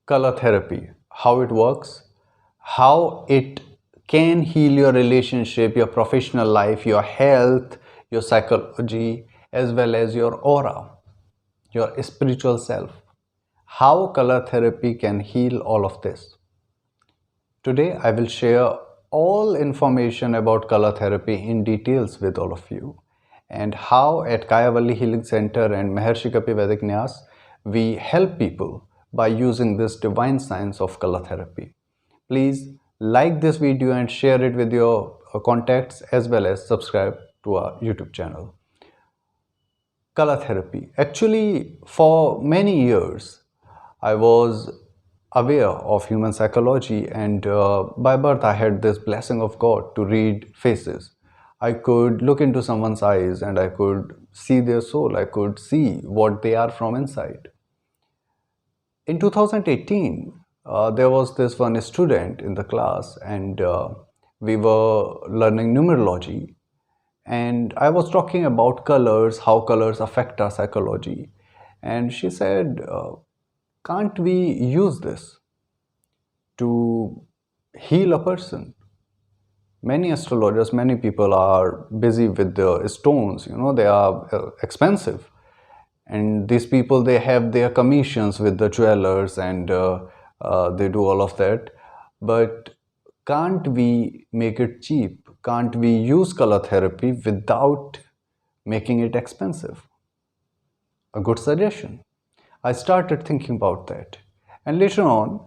color therapy, how it works, how it can heal your relationship, your professional life, your health, your psychology, as well as your aura, your spiritual self. How color therapy can heal all of this. Today, I will share all information about color therapy in details with all of you, and how at Kayavalli Healing Center and Maharishi Kapi Vedic Nyas, we help people by using this divine science of color therapy. Please like this video and share it with your contacts, as well as subscribe to our YouTube channel. Color therapy. Actually, for many years, I was aware of human psychology, and by birth I had this blessing of God to read faces. I could look into someone's eyes and I could see their soul. I could see what they are from inside. In 2018, there was this one student in the class, and we were learning numerology, and I was talking about colors, how colors affect our psychology, and she said, can't we use this to heal a person? Many astrologers, many people are busy with the stones, they are expensive, and these people, they have their commissions with the jewelers, and they do all of that. But can't we make it cheap? Can't we use color therapy without making it expensive? A good suggestion. I started thinking about that, and later on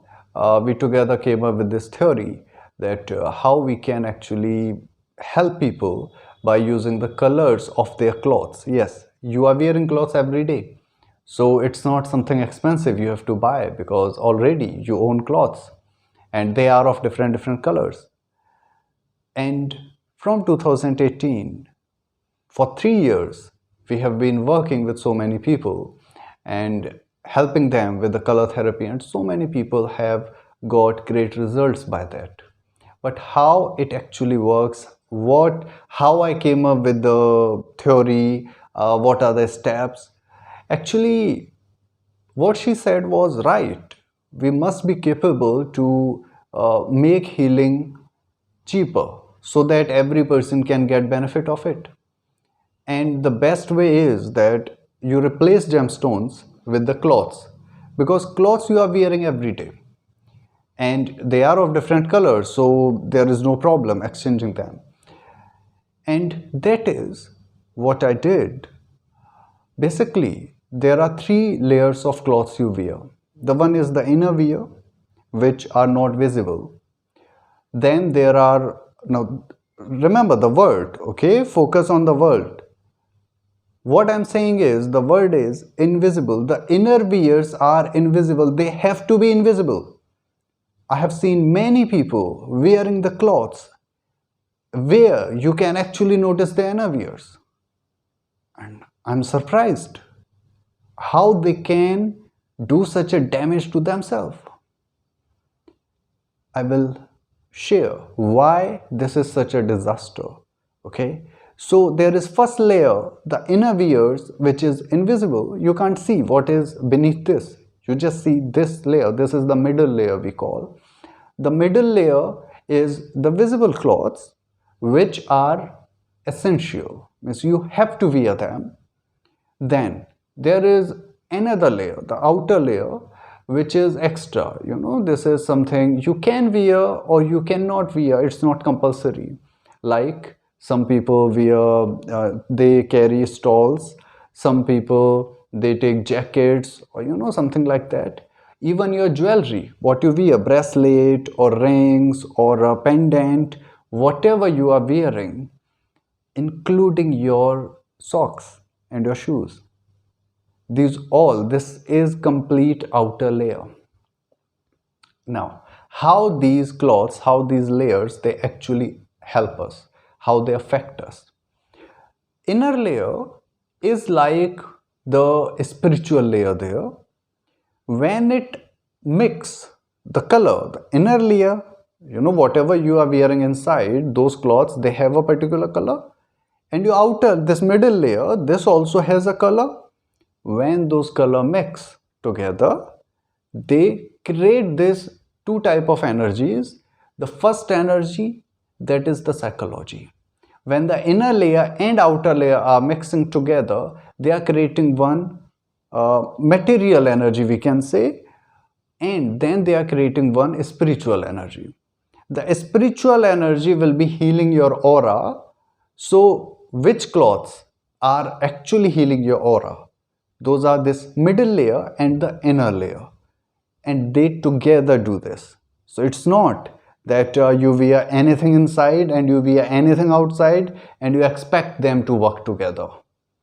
we together came up with this theory that how we can actually help people by using the colors of their clothes. Yes, you are wearing clothes every day, so it's not something expensive you have to buy, because already you own clothes and they are of different colors. And from 2018, for 3 years, we have been working with so many people and helping them with the color therapy, and so many people have got great results by that. But how it actually works, how I came up with the theory, what are the steps? Actually, what she said was right. We must be capable to make healing cheaper, so that every person can get benefit of it. And the best way is that you replace gemstones with the cloths, because clothes you are wearing every day and they are of different colors, so there is no problem exchanging them. And that is what I did. Basically, there are 3 layers of clothes you wear. The one is the inner wear, which are not visible. Then there are, now remember the word, okay? Focus on the word. What I'm saying is, the word is invisible. The inner wears are invisible. They have to be invisible. I have seen many people wearing the clothes where you can actually notice the inner wears. And I'm surprised how they can do such a damage to themselves. I will share why this is such a disaster. Okay, so there is first layer, the inner wears, which is invisible. You can't see what is beneath this. You just see this layer. This is the middle layer we call. The middle layer is the visible clothes, which are essential, means you have to wear them. Then there is another layer, the outer layer, which is extra. This is something you can wear or you cannot wear. It's not compulsory. Like some people wear, they carry stalls. Some people, they take jackets, or something like that. Even your jewelry, what you wear, bracelet or rings or a pendant, whatever you are wearing, including your socks and your shoes. This is complete outer layer. Now, how these cloths, how these layers, they actually help us, how they affect us. Inner layer is like the spiritual layer there. When it mix the color, the inner layer, whatever you are wearing inside, those clothes, they have a particular color. And your outer, this middle layer, this also has a color. When those color mix together, they create this two type of energies. The first energy, that is the psychology. When the inner layer and outer layer are mixing together, they are creating one material energy, we can say, and then they are creating one spiritual energy. The spiritual energy will be healing your aura. So which cloths are actually healing your aura? Those are this middle layer and the inner layer, and they together do this. So it's not that you wear anything inside and you wear anything outside and you expect them to work together.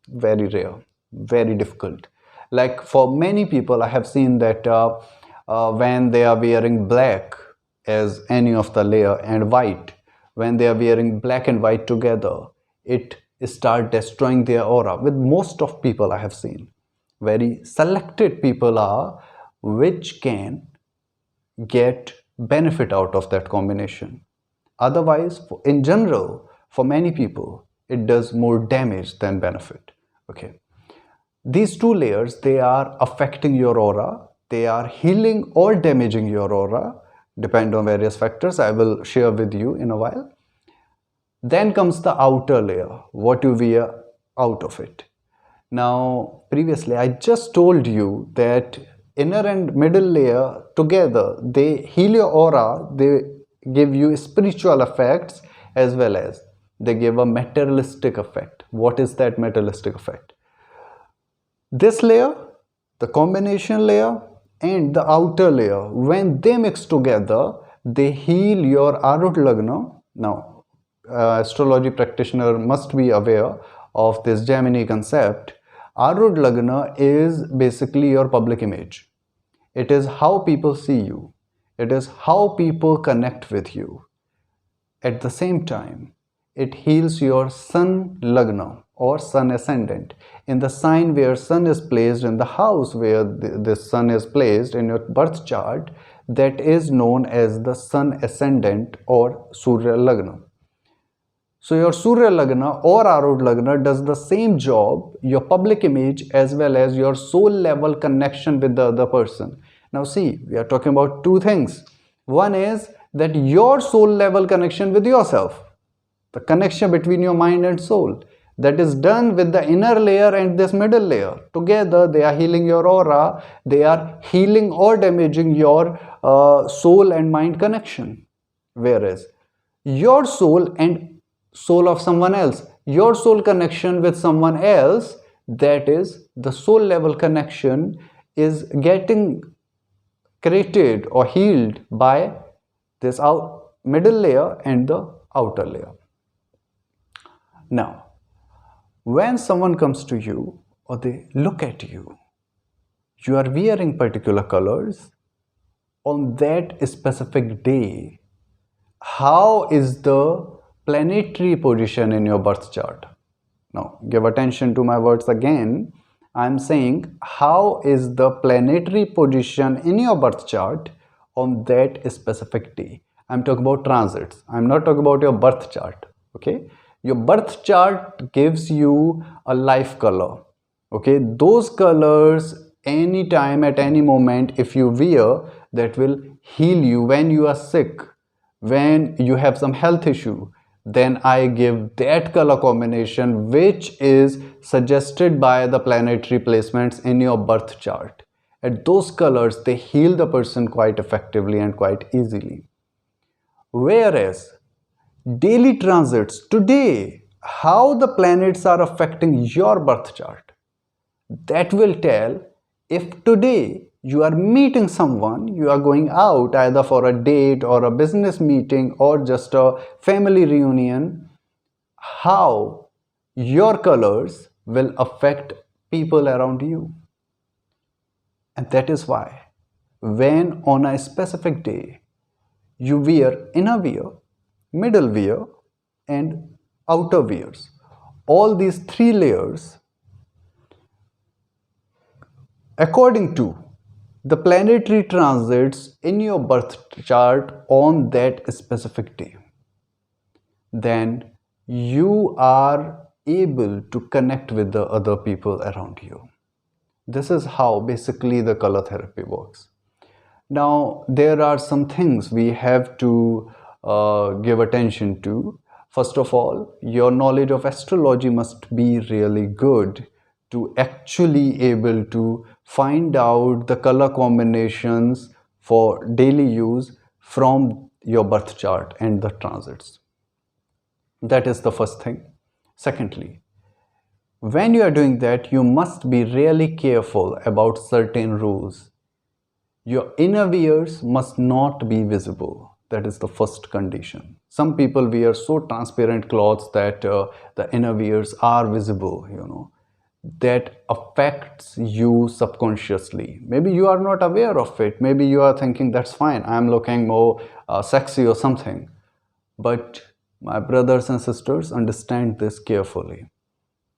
Very rare, very difficult. Like for many people, I have seen that when they are wearing black as any of the layer and white, when they are wearing black and white together, it start destroying their aura. With most of people I have seen, very selected people are which can get benefit out of that combination. Otherwise, in general, for many people, it does more damage than benefit. Okay. These two layers, they are affecting your aura. They are healing or damaging your aura, depend on various factors I will share with you in a while. Then comes the outer layer, what you wear out of it. Now, previously I just told you that inner and middle layer together, they heal your aura, they give you spiritual effects as well as they give a materialistic effect. What is that materialistic effect? This layer, the combination layer and the outer layer, when they mix together, they heal your Arut Lagna. Now, astrology practitioner must be aware of this Gemini concept. Arud Lagna is basically your public image. It is how people see you. It is how people connect with you. At the same time, it heals your Sun Lagna or Sun Ascendant. In the sign where Sun is placed, in the house where this Sun is placed in your birth chart, that is known as the Sun Ascendant or Surya Lagna. So your Surya Lagna or Arud Lagna does the same job, your public image as well as your soul level connection with the other person. Now see, we are talking about two things. One is that your soul level connection with yourself, the connection between your mind and soul, that is done with the inner layer and this middle layer. Together they are healing your aura, they are healing or damaging your soul and mind connection. Whereas your soul and soul of someone else, your soul connection with someone else, that is the soul level connection, is getting created or healed by this middle layer and the outer layer. Now, when someone comes to you or they look at you, you are wearing particular colors on that specific day. How is the planetary position in your birth chart? Now, give attention to my words again. I'm saying how is the planetary position in your birth chart on that specific day. I'm talking about transits. I'm not talking about your birth chart. Okay, your birth chart gives you a life color. Okay, those colors anytime at any moment if you wear, that will heal you when you are sick, when you have some health issue. Then I give that color combination which is suggested by the planetary placements in your birth chart. And those colors, they heal the person quite effectively and quite easily. Whereas daily transits today, how the planets are affecting your birth chart, that will tell if today you are meeting someone, you are going out either for a date or a business meeting or just a family reunion, how your colors will affect people around you. And that is why when on a specific day you wear inner wear, middle wear and outer wears, all these three layers according to the planetary transits in your birth chart on that specific day, then you are able to connect with the other people around you. This is how basically the color therapy works. Now, there are some things we have to give attention to. First of all, your knowledge of astrology must be really good to actually able to find out the color combinations for daily use from your birth chart and the transits. That is the first thing. Secondly, when you are doing that, you must be really careful about certain rules. Your inner ears must not be visible. That is the first condition. Some people wear so transparent clothes that the inner ears are visible. That affects you subconsciously. Maybe you are not aware of it. Maybe you are thinking that's fine. I'm looking more sexy or something. But my brothers and sisters, understand this carefully.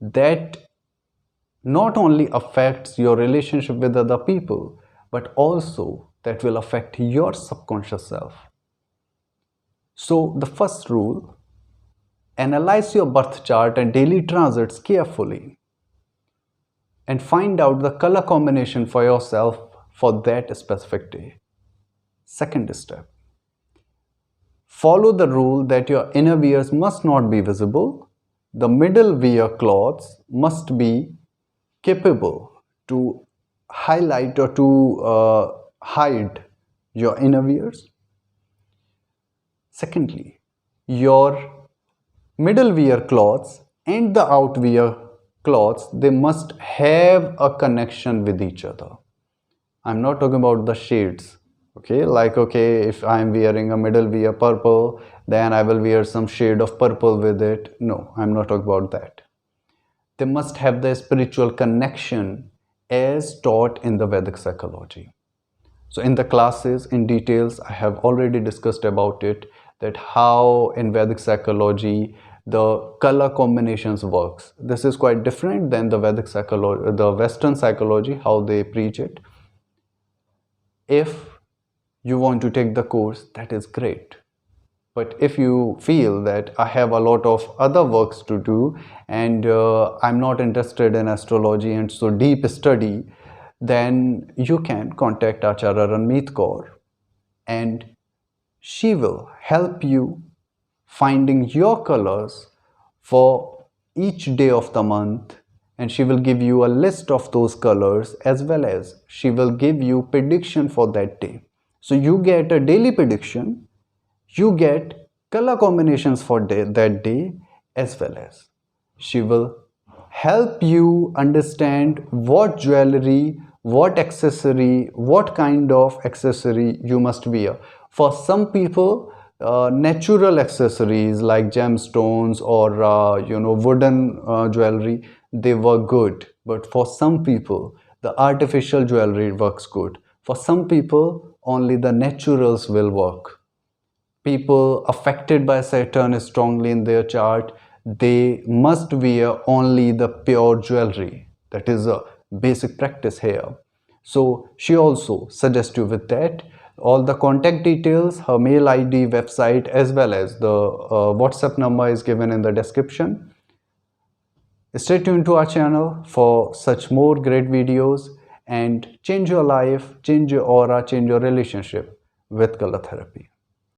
That not only affects your relationship with other people, but also that will affect your subconscious self. So the first rule, analyze your birth chart and daily transits carefully and find out the color combination for yourself for that specific day. Second step, follow the rule that your inner ears must not be visible. The middle ear cloths must be capable to highlight or to hide your inner ears. Secondly, your middle ear cloths and the out ear cloths, they must have a connection with each other. I'm not talking about the shades. Okay, like if I'm wearing a middle ear purple, then I will wear some shade of purple with it. No, I'm not talking about that. They must have the spiritual connection as taught in the Vedic psychology. So in the classes, in details, I have already discussed about it, that how in Vedic psychology the color combinations works. This is quite different than the Vedic psychology, the Western psychology, how they preach it. If you want to take the course, that is great. But if you feel that I have a lot of other works to do and I'm not interested in astrology and so deep study, then you can contact Acharya Ranmeet Kaur and she will help you finding your colors for each day of the month, and she will give you a list of those colors as well as she will give you prediction for that day. So you get a daily prediction, you get color combinations for that day, as well as she will help you understand what jewelry, what accessory, what kind of accessory you must wear. For some people, natural accessories like gemstones or wooden jewelry, they work good. But for some people, the artificial jewelry works good. For some people, only the naturals will work. People affected by Saturn strongly in their chart, they must wear only the pure jewelry. That is a basic practice here. So she also suggests you with that. All the contact details, her mail ID, website, as well as the WhatsApp number is given in the description. Stay tuned to our channel for such more great videos and change your life, change your aura, change your relationship with color therapy.